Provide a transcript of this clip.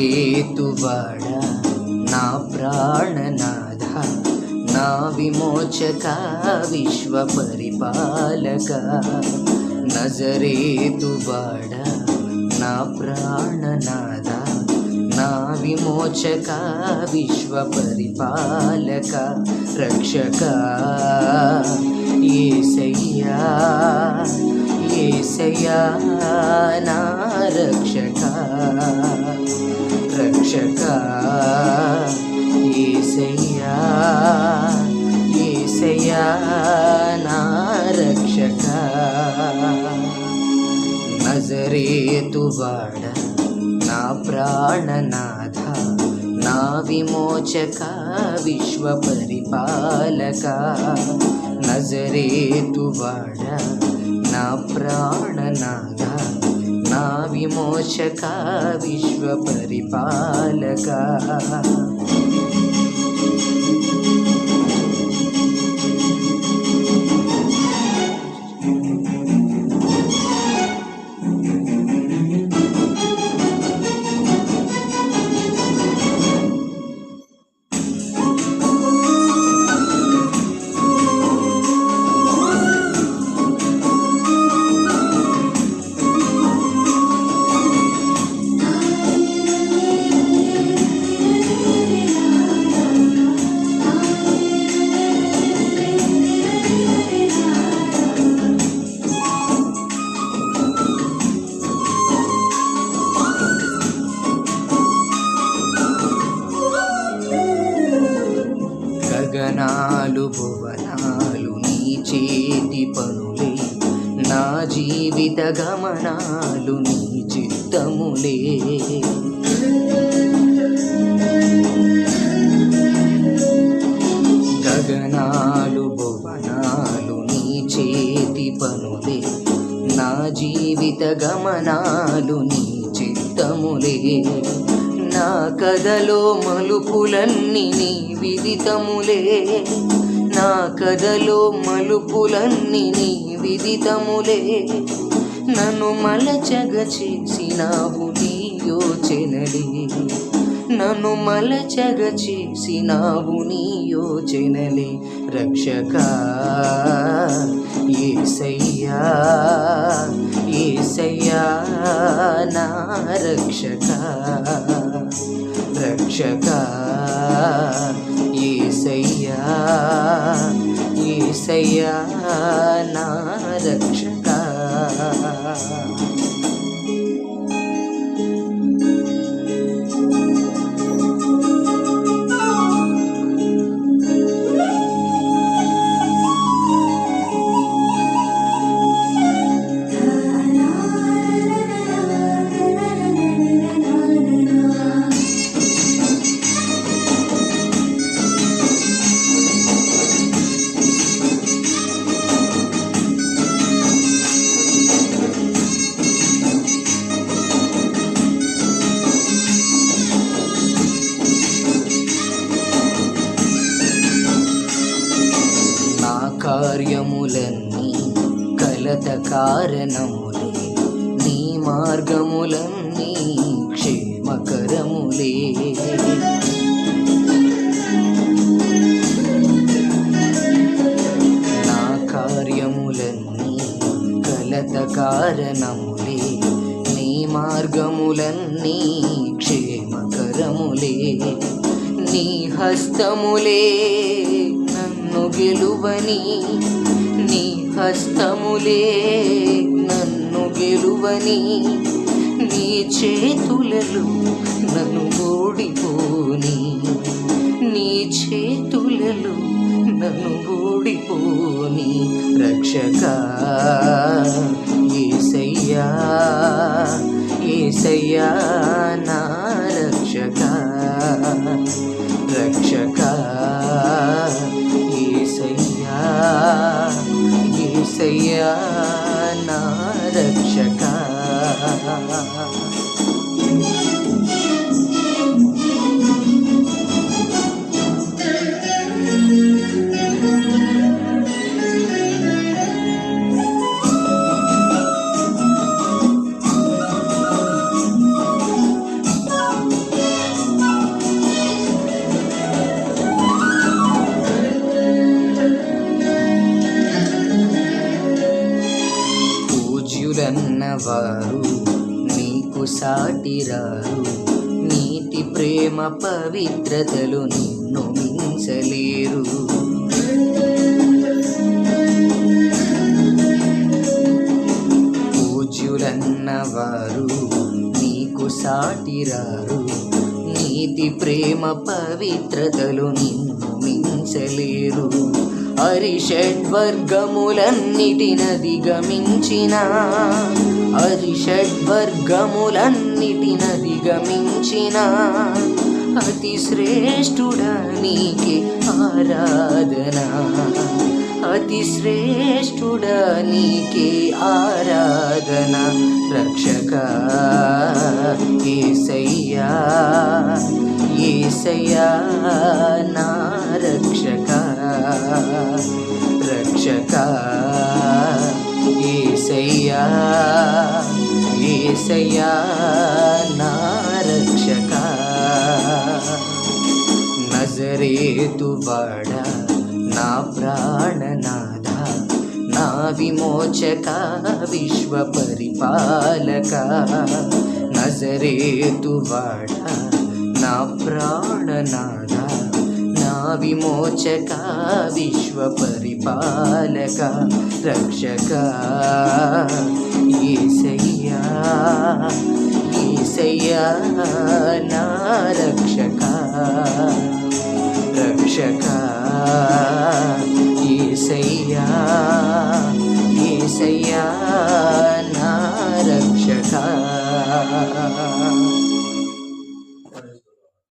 నజరేతువాడా నా ప్రాణనాథ, నా విమోచక విశ్వ పరిపాలక. నజరేతువాడా నా ప్రాణనాథ, నా విమోచక విశ్వ పరిపాలక. రక్షక యేసయ్యా, యేసయ్యా నా రక్షక. రక్షక యేసయ్యా, యేసయ్యా నా రక్షక. నజరేతువాడా నా ప్రాణనాథ, నా విమోచక విశ్వ పరిపాలక. నజరేతువాడా నా ప్రాణనాథ, నా విమోచక విశ్వ పరిపాలక. గగనాలు భువనాలు నీ చేతి పనులే, నా జీవిత గమనాలు నీ చిత్తములే. గగనాలు భువనాలు నీ చేతి పనులే, నా జీవిత గమనాలు నీ చిత్తములే. నా కథలో మలుపులన్నీ నీ విదితములే, నా కథలో మలుపులన్నీ నీ విదితములే. నన్ను మలచగ చేసినావు నీ యోచనలే, నన్ను మలచగ చేసినావు నీ యోచనలే. రక్షక యేసయ్యా, యేసయ్యా నా రక్షక. రక్షక యేసయ్యా, యేసయ్యా నా రక్షక. కార్యములన్నీ కలత కారణములే, నీ మార్గములన్నీ క్షేమకరములే. నా కార్యములన్నీ కలత కారణములే, నీ మార్గములన్నీ క్షేమకరములే. నీ హస్తములే నన్ను గెలువని, నీ హస్తములే నన్ను గెలువని. నీ చేతులలో నన్ను ఓడిపోని, నీ చేతులలో నన్ను ఓడిపోని. రక్షక యేసయ్యా, యేసయ్యా నా రక్షక. రక్షక వారు నీకు సాటిరారు, నీతి ప్రేమ పవిత్రతలు నిన్ను మించలేరు. పూజ్యులన్నవారు నీకు సాటిరారు, నీతి ప్రేమ పవిత్రతలు నిన్ను మించలేరు. అరిషడ్వర్గములన్నిటినధిగమించిన అరిషడ్వర్గములన్నిటినధిగమించిన అతి శ్రేష్ఠుడా నీకే ఆరాధన, అతి శ్రేష్ఠుడా నీకే ఆరాధన. రక్షకా యేసయ్యా, యేసయ్యా నా రక్షకా, రక్షకా యేసయ్యా, యేసయ్యా నా రక్షకా. నజరేతువాడా నా ప్రాణనాథ, నా విమోచక విశ్వ పరిపాలక. నజరేతువాడా నా ప్రాణనాథ, నా విమోచక విశ్వ పరిపాలక. రక్షక యేసయ్యా, యేసయ్యా నా రక్షక, రక్షక యేసయ్యా, యేసయ్యా నా రక్షక.